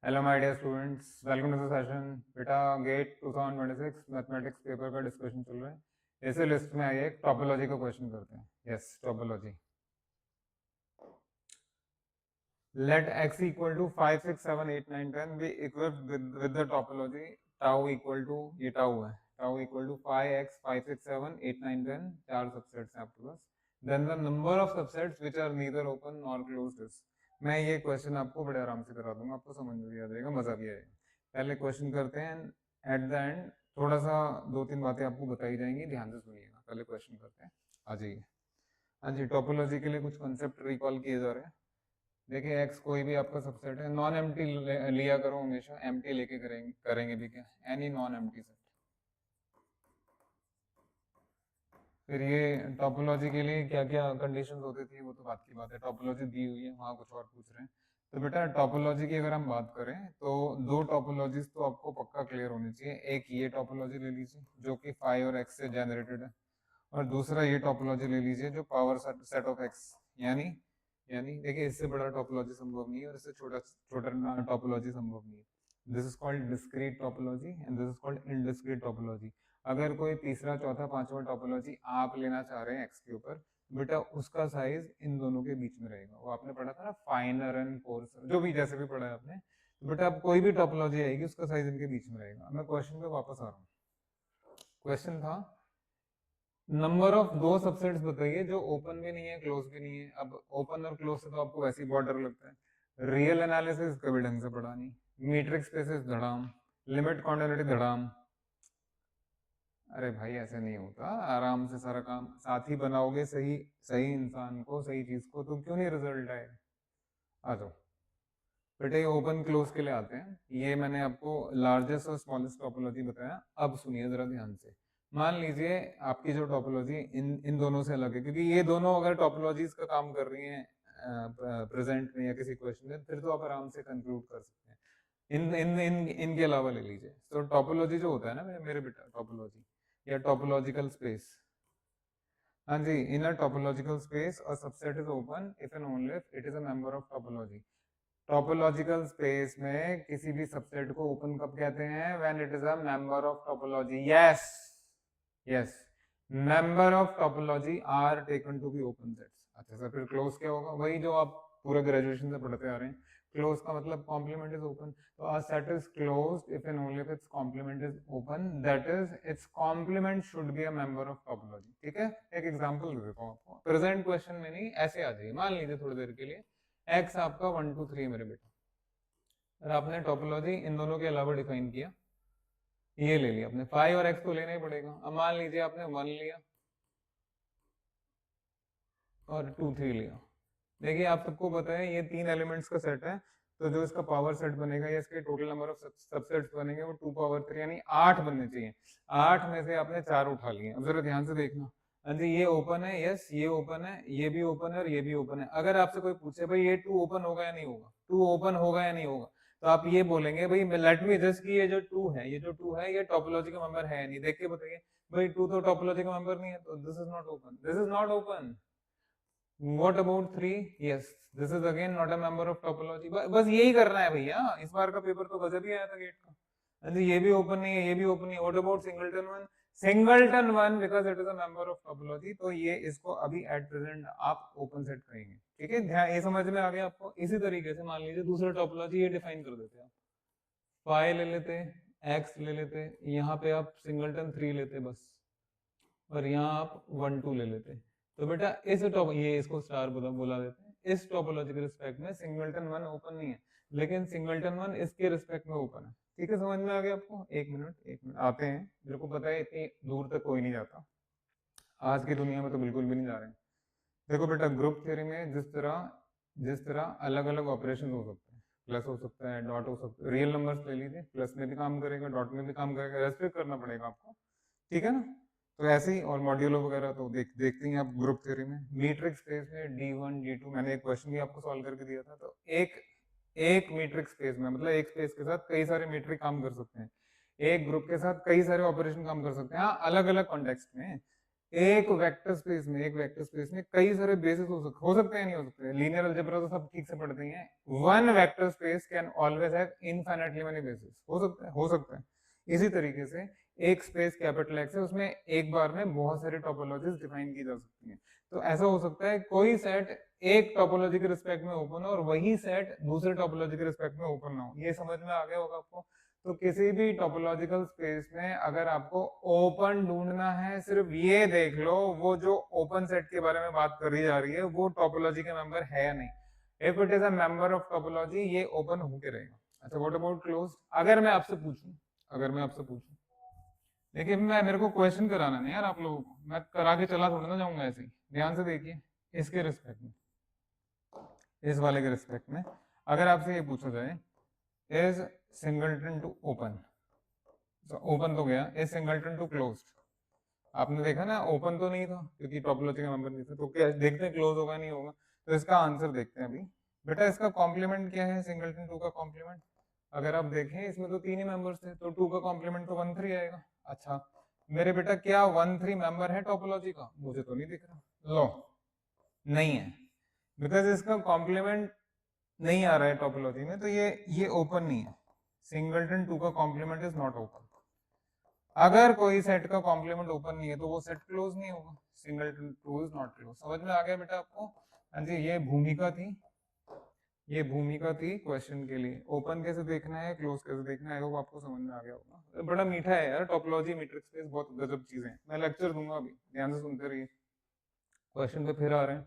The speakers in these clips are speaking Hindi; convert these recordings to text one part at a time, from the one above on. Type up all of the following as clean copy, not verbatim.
Hello my dear students, welcome to the session. बेटा गेट 2026 मैथमेटिक्स पेपर का डिस्कशन चल रहा है। इसी लिस्ट में आइए एक टोपोलॉजी का क्वेश्चन करते हैं। Yes, topology. Let x equal to 5 6 7 8 9 10 be equipped with the topology tau equal to, ये टाउ है, टाउ इक्वल टू 5x 5 6 7 8 9 10, चार सबसेट्स हैं आपके पास। Then the number of subsets which are neither open nor closed is. मैं ये क्वेश्चन आपको बड़े आराम से करा दूंगा, आपको समझ में भी आ जाएगा, मजा भी आएगा। पहले क्वेश्चन करते हैं, एट द एंड थोड़ा सा दो तीन बातें आपको बताई जाएंगी, ध्यान से सुनिएगा। पहले क्वेश्चन करते हैं, आ जाइए। हाँ जी, टोपोलॉजी के लिए कुछ कॉन्सेप्ट रिकॉल किए जा रहे हैं। देखिए एक्स कोई भी आपका सबसेट है, नॉन एम्प्टी लिया करो हमेशा, एम्प्टी लेके करेंगे भी क्या, एनी नॉन एम्प्टी सेट। फिर ये टोपोलॉजी के लिए क्या क्या कंडीशंस होती थी वो तो बात की बात है, टोपोलॉजी दी हुई है, वहाँ कुछ और पूछ रहे हैं। तो बेटा टोपोलॉजी की अगर हम बात करें तो दो टोपोलॉजीज तो आपको पक्का क्लियर होनी चाहिए। एक ये टोपोलॉजी ले लीजिए जो कि 5 और x से जनरेटेड है, और दूसरा ये टोपोलॉजी ले लीजिए जो पावर सेट ऑफ x, यानी यानी देखिए इससे बड़ा टोपोलॉजी संभव नहीं है और इससे छोटा छोटा टोपोलॉजी संभव नहीं है। This is called discrete topology and this is called indiscrete topology. अगर कोई तीसरा चौथा पांचवा टोपोलॉजी आप लेना चाह रहे हैं एक्स के ऊपर, बेटा उसका साइज इन दोनों के बीच में रहेगा। वो आपने पढ़ा था ना, फाइनर एंड कोर्सर, जो भी जैसे भी पढ़ा है आपने, तो बेटा अब कोई भी टोपोलॉजी आएगी उसका साइज इनके बीच में रहेगा। मैं क्वेश्चन पे वापस आ रहा हूँ। क्वेश्चन था नंबर ऑफ दो सबसेट्स बताइए जो ओपन भी नहीं है क्लोज भी नहीं है। अब ओपन और क्लोज से तो आपको वैसे ही बहुत डर लगता है। रियल एनालिसिस कभी ढंग से पढ़ा नहीं, मीट्रिक स्पेसेस धड़ाम, लिमिट क्वांटिटी धड़ाम। अरे भाई ऐसे नहीं होता, आराम से सारा काम साथ ही बनाओगे, सही सही इंसान को, सही चीज को, तो क्यों नहीं रिजल्ट आएगा। आ जाओ बेटे, ओपन क्लोज के लिए आते हैं। ये मैंने आपको लार्जेस्ट और स्मॉलेस्ट टोपोलॉजी बताया। अब सुनिए जरा ध्यान से। मान लीजिए आपकी जो टोपोलॉजी इन इन दोनों से अलग है, क्योंकि ये दोनों अगर टोपोलॉजीज का काम कर रही हैं प्रेजेंट में या किसी क्वेश्चन में, फिर तो आप आराम से कंक्लूड कर सकते हैं। इन इन इन इनके अलावा ले लीजिए। तो टोपोलॉजी जो होता है ना मेरे बेटा, टोपोलॉजी या टोपोलॉजिकल स्पेस, हाँ जी, in a topological space a subset is open if and only if it is a member of topology. Topological space में किसी भी सबसेट को ओपन कब कहते हैं? When it is a member of topology. Yes yes, member of topology are taken to be open sets. अच्छा सर, फिर क्लोज क्या होगा? वही जो आप पूरा ग्रेजुएशन से पढ़ते आ रहे हैं, क्लोज का मतलब कॉम्प्लीमेंट इज ओपन। तो a set is closed if and only if its complement is open, that is its complement should be a member of topology. ठीक है, एक एग्जांपल दे देता हूं आपको, प्रेजेंट क्वेश्चन में नहीं, ऐसे आ जाइए। मान लीजिए थोड़ी देर के लिए एक्स आपका 1 2 3 मेरे बेटा, और आपने टोपोलॉजी इन दोनों के अलावा डिफाइन किया, ये ले लिया आपने। 5 और x तो लेना ही पड़ेगा। अब मान लीजिए आपने 1 लिया और 2 3 लिया। देखिए आप सबको पता है ये तीन एलिमेंट्स का सेट है, तो जो इसका पावर सेट बनेगा या इसके टोटल नंबर ऑफ सबसेट्स बनेंगे वो 2 पावर 3 यानी 8 बनने चाहिए। 8 में से आपने 4 उठा लिए। अब जरा ध्यान से देखना। हाँ जी, ये ओपन है, यस ये ओपन है, ये भी ओपन है और ये भी ओपन है। अगर आपसे कोई पूछे भाई ये 2 ओपन होगा या नहीं होगा, 2 ओपन होगा या नहीं होगा, तो आप ये बोलेंगे भाई लेट मी जस्ट कि ये जो 2 है, ये जो 2 है ये टोपोलॉजी का मेंबर है नहीं। देख के बताइए भाई 2 तो टोपोलॉजी का मेंबर नहीं है, तो this is not open, this is not open. What about 3? Yes, this is again not a member of topology. बस यही करना है भैया, इस बार का पेपर तो गजब ही आया था गेट का। अरे ये भी ओपन नहीं है, ये भी ओपन नहीं है। What about singleton one? Singleton one because it is a member of topology, तो ये इसको अभी at present आप ओपन सेट करेंगे। ठीक है, ध्यान ये समझ में आ गया आपको। इसी तरीके से मान लीजिए दूसरा टोपोलॉजी ये डिफाइन कर देते आप, फाई ले लेते, एक्स ले लेते, यहाँ पे आप सिंगलटन 3 लेते बस, और यहाँ आप 1 2 ले लेते। तो बेटा इस टॉप, ये इसको स्टार बोला देते हैं, इस टोपोलॉजी के रिस्पेक्ट में सिंगलटन 1 ओपन नहीं है, लेकिन सिंगलटन 1 इसके रिस्पेक्ट में ओपन है। ठीक है, समझ में आ गया आपको? एक मिनट आते हैं, मेरे को पता है इतनी दूर तक कोई नहीं जाता, आज की दुनिया में तो बिल्कुल भी नहीं जा रहे हैं। देखो बेटा, ग्रुप थ्योरी में जिस तरह अलग अलग ऑपरेशन हो सकते हैं, प्लस हो सकता है, डॉट हो सकता है, रियल नंबर्स ले लीजिए, प्लस में भी काम करेगा, डॉट में भी काम करेगा, रेस्ट्रिक्ट करना पड़ेगा आपको। ठीक है ना? तो ऐसे ही, और मॉड्यूलो वगैरह तो देखते हैं आप ग्रुप थ्योरी में। मीट्रिक स्पेस में D1 D2, मैंने एक क्वेश्चन भी आपको सॉल्व करके दिया था। तो एक एक मीट्रिक स्पेस में मतलब एक स्पेस के साथ कई सारे मीट्रिक काम कर सकते हैं, एक ग्रुप के साथ कई सारे ऑपरेशन काम कर सकते हैं, हाँ अलग अलग कॉन्टेक्स्ट में। एक वेक्टर स्पेस में कई सारे बेसिस हो सकते हैं, नहीं हो सकते? लीनियर अलजेब्रा तो सब ठीक से पढ़ते ही हैं। One vector space can always have infinitely many basis. हो सकता है। इसी तरीके से एक स्पेस कैपिटल एक्स है, उसमें एक बार में बहुत सारी टोपोलॉजीज डिफाइन की जा सकती हैं। तो ऐसा हो सकता है कोई सेट एक टोपोलॉजी के रिस्पेक्ट में ओपन हो और वही सेट दूसरे टोपोलॉजी के रिस्पेक्ट में ओपन ना हो। ये समझ में आ गया होगा आपको? तो किसी भी टोपोलॉजिकल स्पेस में अगर आपको ओपन ढूंढना है, सिर्फ ये देख लो वो जो ओपन सेट के बारे में बात करी जा रही है वो टोपोलॉजी का मेंबर है या नहीं। If it is a member of topology, ये ओपन होके रहेगा। अच्छा, व्हाट अबाउट क्लोज? अगर मैं आपसे पूछूं, देखिए मैं मेरे को क्वेश्चन कराना नहीं यार आप लोगों को, मैं करा के चला थोड़ा ना जाऊंगा ऐसे ही। ध्यान से देखिए, इसके रिस्पेक्ट में, इस वाले के रिस्पेक्ट में अगर आपसे ये पूछा जाए is singleton two open, open तो गया, इज सिंगलटन टू क्लोज्ड, आपने देखा ना ओपन तो नहीं था क्योंकि टोपोलॉजी का मेंबर नहीं था, तो क्या देखते हैं क्लोज होगा नहीं होगा? तो इसका आंसर देखते हैं अभी। बेटा इसका कॉम्प्लीमेंट क्या है सिंगलटन टू का कॉम्प्लीमेंट? अगर आप देखें इसमें तो तीन ही मेंबर्स थे, तो टू का कॉम्प्लीमेंट तो 1 3 आएगा। अच्छा मेरे बेटा क्या 1 3 मेंबर है टोपोलॉजी का? मुझे तो नहीं दिख रहा। लो, नहीं है, बिकॉज इसका कॉम्प्लीमेंट नहीं आ रहा है टोपोलॉजी में, तो ये ओपन नहीं है। सिंगलटन टू का कॉम्प्लीमेंट इज नॉट ओपन। अगर कोई सेट का कॉम्प्लीमेंट ओपन नहीं है तो वो सेट क्लोज नहीं होगा। Singleton two is not close. समझ में आ गया बेटा आपको? हाँ जी, ये भूमिका थी, ये भूमिका थी क्वेश्चन के लिए। ओपन कैसे देखना है, क्लोज कैसे देखना है, वो आपको समझ में आ गया होगा। बड़ा मीठा है यार टोपोलॉजी, मैट्रिक्स स्पेस, बहुत गजब चीजें हैं। मैं लेक्चर दूंगा अभी, ध्यान से सुनते रहिए। क्वेश्चन पे फिर आ रहे हैं।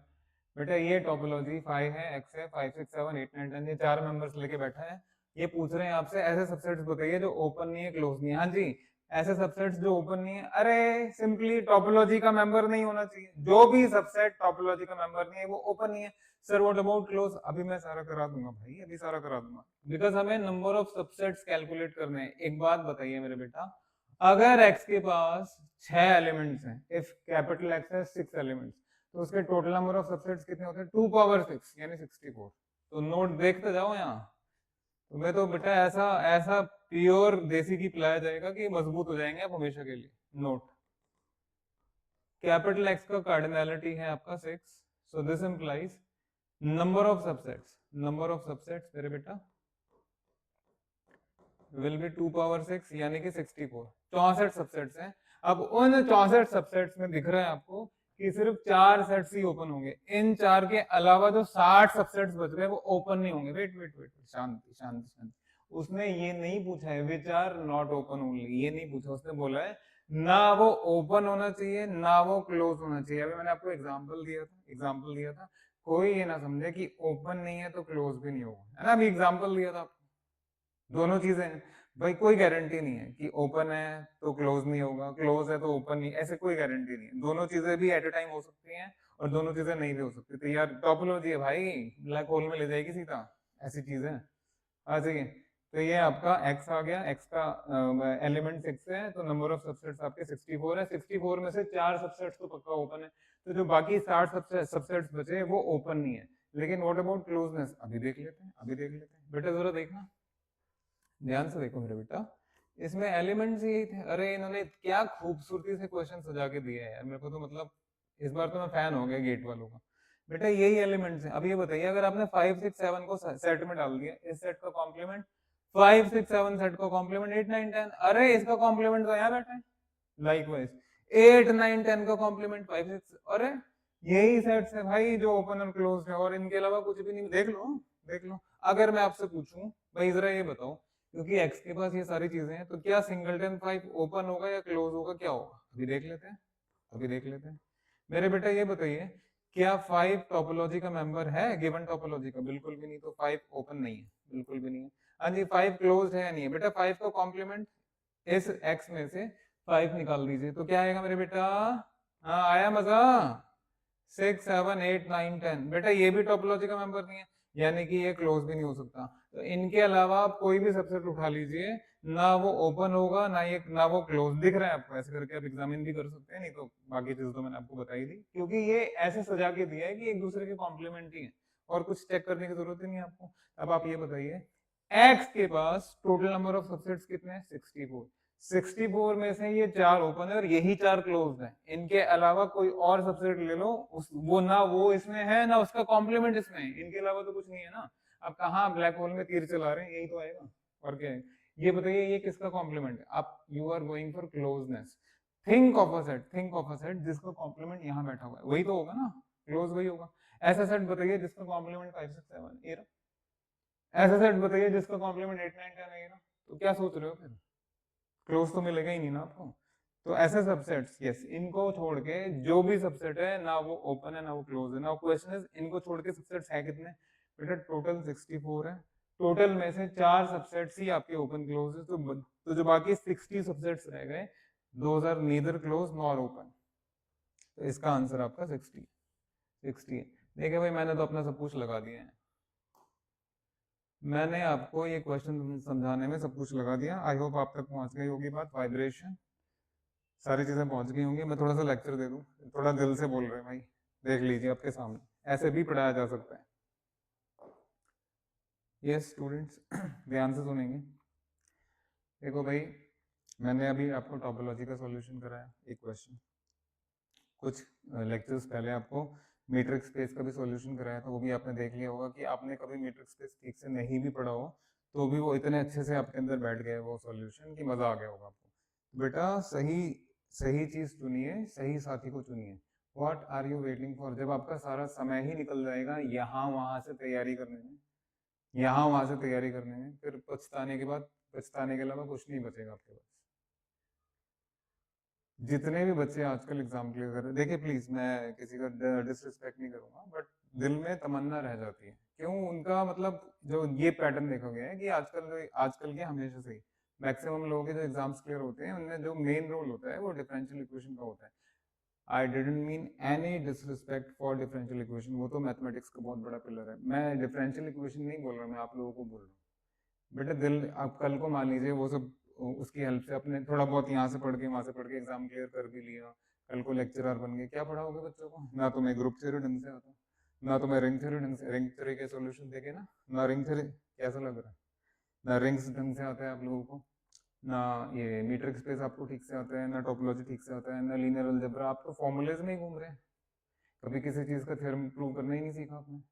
बेटा ये टोपोलॉजी 5 है, एक्स है, 5 6 7 8 9 10, ये 4 मेंबर्स लेके बैठा है। ये पूछ रहे हैं आपसे ऐसे सबसेट्स बताइए जो ओपन नहीं है, क्लोज नहीं है। हाँ जी, ऐसे सबसेट्स जो ओपन नहीं है, अरे सिंपली टोपोलॉजी का मेंबर नहीं होना चाहिए। जो भी सबसेट टोपोलॉजी का मेंबर नहीं है वो ओपन नहीं है। Sir what about close? अभी मैं सारा करा दूंगा भाई, अभी सारा करा दूंगा, बिकॉज हमें नंबर ऑफ सबसेट्स कैलकुलेट करने हैं। एक बात बताइए मेरे बेटा, अगर x के पास 6 एलिमेंट्स हैं, इफ कैपिटल x है 6 एलिमेंट्स, तो उसके टोटल नंबर ऑफ सबसेट्स कितने होते हैं? 2 पावर 6 यानी 64। तो नोट देखते जाओ यहाँ, तुम्हें तो बेटा ऐसा ऐसा प्योर देसी घी पिलाया जाएगा कि मजबूत हो जाएंगे आप हमेशा के लिए। नोट, कैपिटल एक्स का कार्डिनैलिटी है आपका 6, so this implies number of subsets मेरे बेटा विल बी 2 पावर 6 यानी कि 64। 64 सबसेट्स हैं। अब उन 64 सबसेट्स में दिख रहा है आपको कि सिर्फ 4 सेट्स ही ओपन होंगे। इन 4 के अलावा जो 60 सबसेट्स बच गए वो ओपन नहीं होंगे। वेट वेट वेट, शांति शांति शांति। उसने ये नहीं पूछा है which are not open only, ये नहीं पूछा। उसने बोला है ना वो ओपन होना चाहिए ना वो क्लोज होना चाहिए। अभी मैंने आपको एग्जाम्पल दिया था, कोई ये ना समझे कि ओपन नहीं है तो क्लोज भी नहीं होगा, है ना? अभी एग्जाम्पल दिया था, दोनों चीजें हैं भाई। कोई गारंटी नहीं है कि ओपन है तो क्लोज नहीं होगा, क्लोज है तो ओपन नहीं, ऐसे कोई गारंटी नहीं है। दोनों चीजें भी एट ए टाइम हो सकती हैं और दोनों चीजें नहीं भी हो सकती। तो यार टोपोलॉजी है भाई, ब्लैक होल में ले जाएगी सीधा, ऐसी चीजें आ जाइए। तो ये आपका x आ गया, x का एलिमेंट 6 है तो नंबर ऑफ सबसेट्स आपके 64 है। 64 में से 4 सबसेट्स तो पक्का ओपन है, तो जो बाकी 60 सबसेट्स बचे वो ओपन नहीं है। लेकिन व्हाट अबाउट क्लोजनेस? अभी देख लेते हैं बेटा, जरा देखना, ध्यान से देखो मेरे बेटा। इसमें एलिमेंट्स यही थे। अरे इन्होंने क्या खूबसूरती से क्वेश्चन सजा के दिए हैं यार, मेरे को तो मतलब इस बार तो मैं फैन हो गया गेट वालों का। बेटा यही एलिमेंट्स हैं। अब ये बताइए अगर आपने 5 6 7 को सेट में डाल दिया, इस सेट का कॉम्प्लीमेंट 5 6 7 सेट का कॉम्प्लीमेंट 8 9 10, अरे इसका कॉम्प्लीमेंट तो यहाँ बैठा है। लाइकवाइज 8 9 10 का कॉम्प्लीमेंट 5 6, अरे यही सेट्स है भाई जो ओपन और क्लोज है, और इनके अलावा कुछ भी नहीं। देख लो। अगर मैं आपसे पूछूं भाई जरा ये बताओ, क्योंकि x के पास ये सारी चीजें हैं, तो क्या सिंगलटन 5 ओपन होगा या क्लोज होगा, क्या होगा? अभी देख लेते हैं। मेरे बेटा ये बताइए, क्या 5 टोपोलॉजी का मेंबर है गिवन टोपोलॉजी का? बिल्कुल भी नहीं, तो 5 ओपन नहीं है, बिल्कुल भी नहीं है। हाँ जी, 5 क्लोज है या नहीं है? बेटा 5 का कॉम्प्लीमेंट इस x में से 5 निकाल दीजिए तो क्या आएगा मेरे बेटा? हाँ आया मजा? 6 7 8 9 10, बेटा ये भी टोपोलॉजी का मेंबर नहीं है, यानी कि ये क्लोज भी नहीं हो सकता। तो इनके अलावा आप कोई भी सबसेट उठा लीजिए, ना वो ओपन होगा ना वो क्लोज। दिख रहा है आपको? ऐसे करके आप एग्जामिन भी कर सकते हैं, नहीं तो बाकी चीज तो मैंने आपको बताई दी, क्योंकि ये ऐसे सजा के दिया है कि एक दूसरे के कॉम्प्लीमेंट ही है और कुछ चेक करने की जरूरत ही नहीं है आपको। अब आप ये बताइए, x के पास टोटल नंबर ऑफ सबसेट्स कितने हैं? 64। 64 में से ये 4 ओपन है और यही 4 क्लोज है। इनके अलावा कोई और सबसेट ले लो, वो ना वो इसमें है ना उसका कॉम्प्लीमेंट इसमें है, इनके अलावा तो कुछ नहीं है ना। अब कहाँ ब्लैक होल में तीर चला रहे हैं, यही तो आएगा और क्या है। ये बताइए ये किसका कॉम्प्लीमेंट है? आप you are going for closeness. Think of a set, think of a set जिसका कॉम्प्लीमेंट यहाँ बैठा हुआ है, वही तो होगा ना, क्लोज वही होगा। ऐसा सेट बताइए जिसका कॉम्प्लीमेंट 5 6 7 ये रहा। ऐसा सेट बताइए जिसका कॉम्प्लीमेंट 8 9 10 ये रहा। तो क्या सोच रहे हो फिर? क्लोज तो मिलेगा ही नहीं ना आपको। तो ऐसे सबसेट्स, यस, इनको छोड़ के जो भी सबसेट है ना वो ओपन है ना वो क्लोज है। ना क्वेश्चन इज इनको छोड़ के सबसेट्स है कितने? बेटा टोटल 64 है। टोटल में से 4 सबसेट्स ही आपके ओपन क्लोज है, तो जो बाकी 60 सबसेट्स रह गए, those are neither close nor open. तो इसका आंसर आपका 60 है। देखिए भाई मैंने तो अपना सब कुछ लगा दिया है, मैंने आपको ये क्वेश्चन समझाने में सब कुछ लगा दिया। आई होप आप तक पहुंच गई होगी बात, वाइब्रेशन सारी चीजें पहुंच गई होंगी। मैं थोड़ा सा लेक्चर दे दूं, थोड़ा दिल से बोल रहे हैं भाई, देख लीजिए आपके सामने, ऐसे भी पढ़ाया जा सकता है। यस स्टूडेंट्स ध्यान से सुनेंगे। देखो भाई मैंने अभी आपको टोपोलॉजी का सॉल्यूशन कराया, एक क्वेश्चन। कुछ लेक्चर्स पहले आपको मीट्रिक स्पेस का भी सॉल्यूशन कराया था, वो भी आपने देख लिया होगा। कि आपने कभी मीट्रिक स्पेस ठीक से नहीं भी पढ़ा हो तो भी वो इतने अच्छे से आपके अंदर बैठ गए वो सॉल्यूशन कि मजा आ गया होगा आपको। बेटा सही सही चीज चुनिए, सही साथी को चुनिए। What are you waiting for? जब आपका सारा समय ही निकल जाएगा यहाँ वहां से तैयारी करने में, यहाँ वहां से तैयारी करने में, फिर पछताने के बाद, पछताने के अलावा कुछ नहीं बचेगा आपके पास। जितने भी बच्चे आजकल एग्जाम क्लियर कर रहे हैं, देखिए प्लीज मैं किसी का डिसरिस्पेक्ट नहीं करूंगा, बट दिल में तमन्ना रह जाती है। क्यों? उनका मतलब जो ये पैटर्न देखा गया है कि आजकल के हमेशा से मैक्सिमम लोगों के जो एग्जाम्स क्लियर होते हैं उनमें जो मेन रोल होता है वो डिफरेंशियल इक्वेशन का होता है। I didn't mean any disrespect for differential equation, वो तो मैथमेटिक्स का बहुत बड़ा पिलर है। मैं डिफरेंशियल इक्वेशन नहीं बोल रहा, मैं आप लोगों को बोल रहा हूँ। बेटा दिल, आप कल को मान लीजिए वो सब उसकी हेल्प से अपने थोड़ा बहुत यहाँ से पढ़ के वहां से पढ़ के एग्जाम क्लियर कर भी लिया, कल को लेक्चरर बन गए, क्या पढ़ाओगे बच्चों को? ना तुम्हें ग्रुप थ्योरी ढंग से आता, ना तुम्हें रिंग थ्योरी ढंग से, रिंग थ्योरी के सॉल्यूशन देखे ना, ना रिंग थ्योरी, कैसा लग रहा है? ना रिंग्स ढंग से आता है आप लोगों को, ना ये मीट्रिक स्पेस आपको ठीक से आता है, ना टोपोलॉजी ठीक से आता है, ना लीनियर अलजेब्रा। आप तो फॉर्मूलेज में ही घूम रहे हैं, कभी किसी चीज का थ्योरम प्रूव करना ही नहीं सीखा आपने।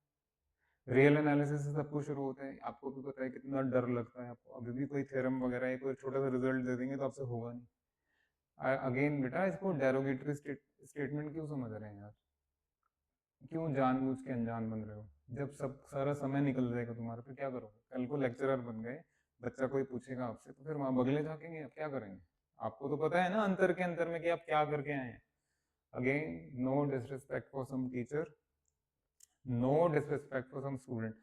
रियल एनालिसिस से सब कुछ शुरू होता है, आपको भी पता है कितना डर लगता है आपको। अभी भी कोई थ्योरम वगैरह या कोई छोटा सा रिजल्ट दे देंगे तो आपसे होगा नहीं। अगेन बेटा इसको डेरोगेटरी स्टेटमेंट क्यों समझ रहे हैं यार? क्यों जानबूझ के अनजान बन रहे हो? जब सब सारा समय निकल जाएगा तुम्हारा फिर क्या करोगे? कल को लेक्चरर बन गए, बच्चा कोई पूछेगा आपसे तो फिर वहां बगले झाकेंगे, आप क्या करेंगे? आपको तो पता है ना अंतर के अंतर में कि आप क्या करके आए हैं। Again no disrespect for some teacher, no disrespect for some student.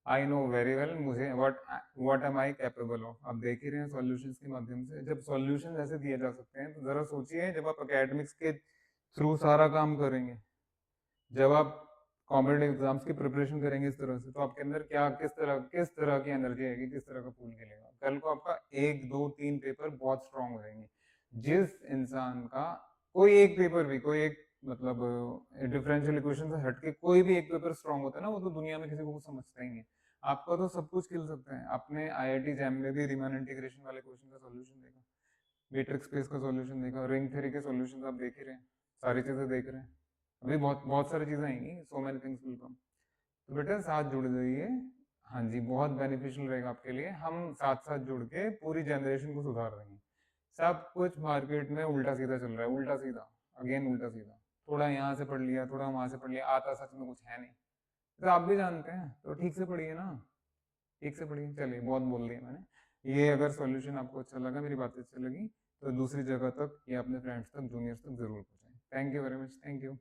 I know very well मुझे what am I capable of. आप देख ही रहे हैं सॉल्यूशंस के माध्यम से, जब सॉल्यूशन ऐसे दिए जा सकते हैं तो जरा सोचिए जब आप एकेडमिक्स के थ्रू सारा काम करेंगे, जब आप कॉम्पिटेटिव एग्जाम्स की प्रिपरेशन करेंगे इस तरह से, तो आपके अंदर क्या किस तरह की एनर्जी आएगी, किस तरह का फूल खिलेगा। कल को आपका 1 2 3 पेपर बहुत स्ट्रांग हो जाएंगे। जिस इंसान का कोई एक पेपर भी, कोई एक मतलब डिफरेंशियल इक्वेशन से हटके कोई भी एक पेपर स्ट्रांग होता है ना, वो तो दुनिया में किसी को समझता ही नहीं है। आपका तो सब कुछ खिल सकता है। आपने आईआईटी जैम में भी रीमान इंटीग्रेशन वाले क्वेश्चन का सॉल्यूशन देखा, मैट्रिक्स स्पेस का सॉल्यूशन देखा, रिंग थ्योरी के सॉल्यूशन आप देख ही रहे हैं, सारी चीजें देख रहे हैं। अभी बहुत बहुत सारी चीजें आएंगी, so many things will come. तो बेटा साथ जुड़ जाइए, हाँ जी बहुत बेनिफिशियल रहेगा आपके लिए। हम साथ साथ जुड़ के पूरी जनरेशन को सुधार देंगे। सब कुछ मार्केट में उल्टा सीधा चल रहा है, उल्टा सीधा, अगेन उल्टा सीधा। थोड़ा यहाँ से पढ़ लिया, थोड़ा वहां से पढ़ लिया, आता सच में कुछ है नहीं। तो आप भी जानते हैं, तो ठीक से पढ़िए ना, ठीक से पढ़िए। चलिए बहुत बोल दिया मैंने। ये अगर सॉल्यूशन आपको अच्छा लगा, मेरी बात अच्छी लगी, तो दूसरी जगह तक या अपने फ्रेंड्स तक, जूनियर्स तक जरूर पहुंचाएं। Thank you very much, thank you.